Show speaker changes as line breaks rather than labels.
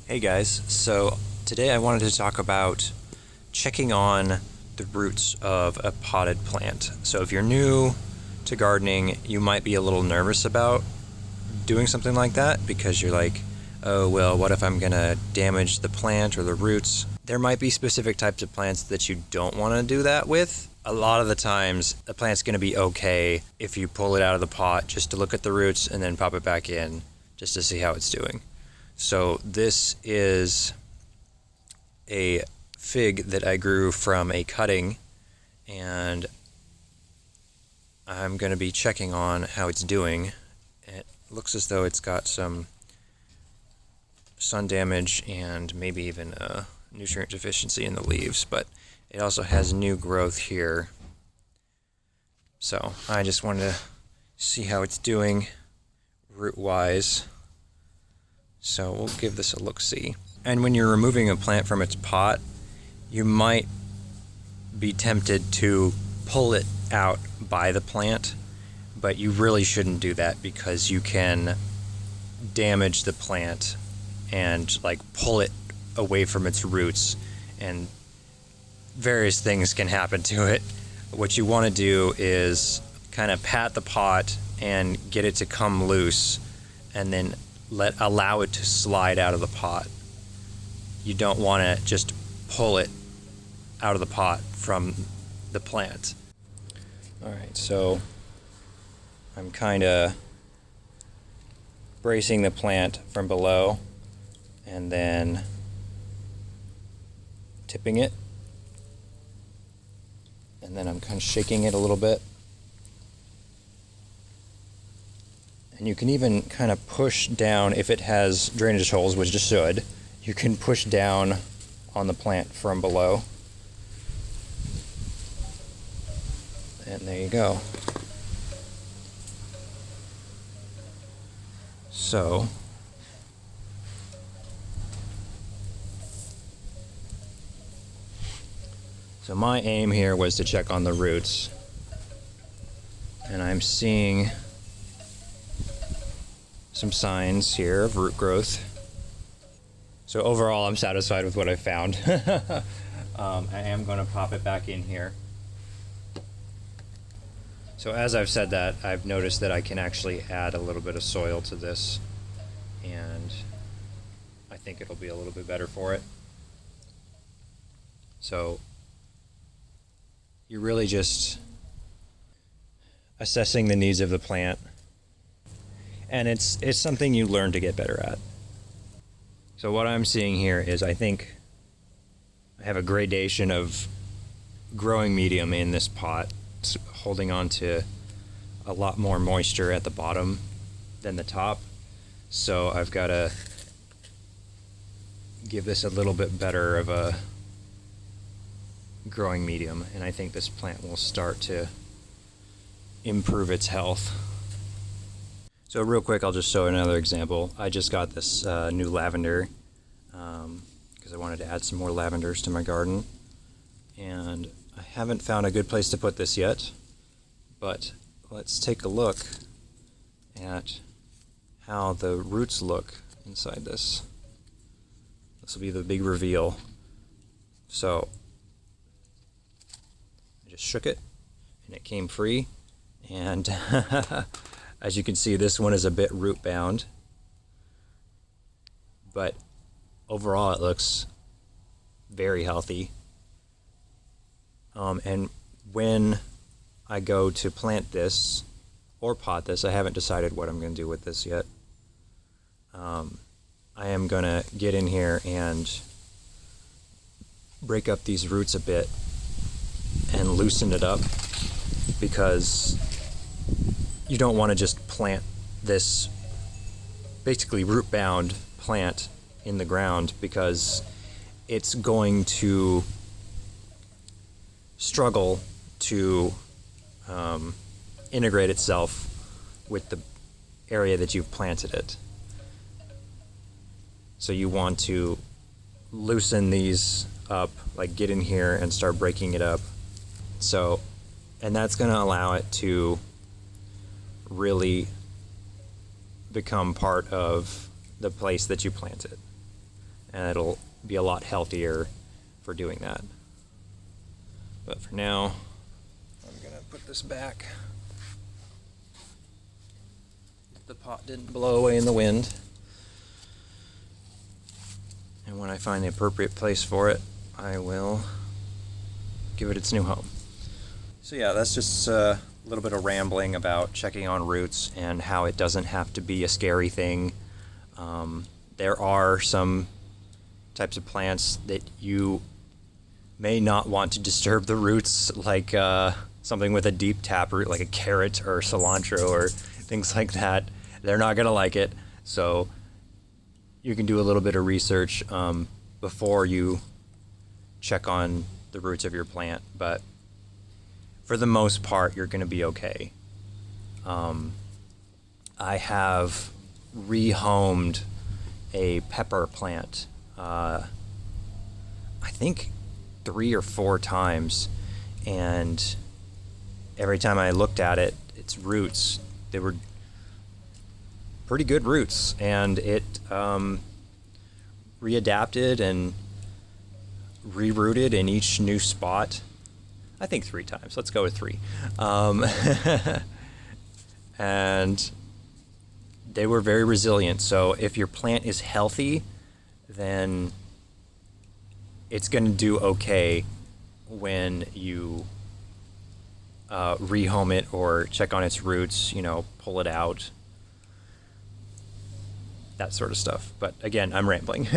Hey guys, so today I wanted to talk about checking on the roots of a potted plant. So if you're new to gardening, you might be a little nervous about doing something like that because you're like, oh well, what if I'm gonna damage the plant or the roots? There might be specific types of plants that you don't want to do that with. A lot of the times the plant's gonna be okay if you pull it out of the pot just to look at the roots and then pop it back in just to see how it's doing. So this is a fig that I grew from a cutting, and I'm going to be checking on how it's doing. It looks as though it's got some sun damage and maybe even a nutrient deficiency in the leaves, but it also has new growth here. So I just wanted to see how it's doing root-wise. So we'll give this a look-see. And when you're removing a plant from its pot, you might be tempted to pull it out by the plant, but you really shouldn't do that because you can damage the plant and pull it away from its roots, and various things can happen to it. What you want to do is kind of pat the pot and get it to come loose, and then allow it to slide out of the pot. You don't want to just pull it out of the pot from the plant. Alright, so I'm kind of bracing the plant from below and then tipping it, and then I'm kind of shaking it a little bit. And you can even kind of push down if it has drainage holes, which it should. You can push down on the plant from below. And there you go. So my aim here was to check on the roots. And I'm seeing some signs here of root growth. So overall, I'm satisfied with what I found. I am going to pop it back in here. So as I've said that, I've noticed that I can actually add a little bit of soil to this, and I think it'll be a little bit better for it. So you're really just assessing the needs of the plant. And it's something you learn to get better at. So what I'm seeing here is I think I have a gradation of growing medium in this pot. It's holding on to a lot more moisture at the bottom than the top. So I've got to give this a little bit better of a growing medium. And I think this plant will start to improve its health. So real quick, I'll just show another example. I just got this new lavender because I wanted to add some more lavenders to my garden. And I haven't found a good place to put this yet, but let's take a look at how the roots look inside this. This will be the big reveal. So I just shook it and it came free, and as you can see, this one is a bit root bound, but overall it looks very healthy. And when I go to plant this or pot this, I haven't decided what I'm going to do with this yet. I am going to get in here and break up these roots a bit and loosen it up, because you don't want to just plant this basically root bound plant in the ground, because it's going to struggle to integrate itself with the area that you've planted it. So you want to loosen these up, like get in here and start breaking it up. So, and that's going to allow it to really become part of the place that you plant it. and it'll be a lot healthier for doing that. But for now, I'm gonna put this back. The pot didn't blow away in the wind. And when I find the appropriate place for it, I will give it its new home. So yeah, that's just a little bit of rambling about checking on roots and how it doesn't have to be a scary thing. There are some types of plants that you may not want to disturb the roots, like something with a deep taproot, like a carrot or cilantro or things like that. They're not going to like it. So you can do a little bit of research before you check on the roots of your plant. But for the most part, you're going to be okay. I have rehomed a pepper plant, I think 3 or 4 times, and every time I looked at it, its roots, they were pretty good roots, and it readapted and rerooted in each new spot. I think 3 times. Let's go with 3. And they were very resilient. So if your plant is healthy, then it's going to do okay when you rehome it or check on its roots, pull it out, that sort of stuff. But again, I'm rambling.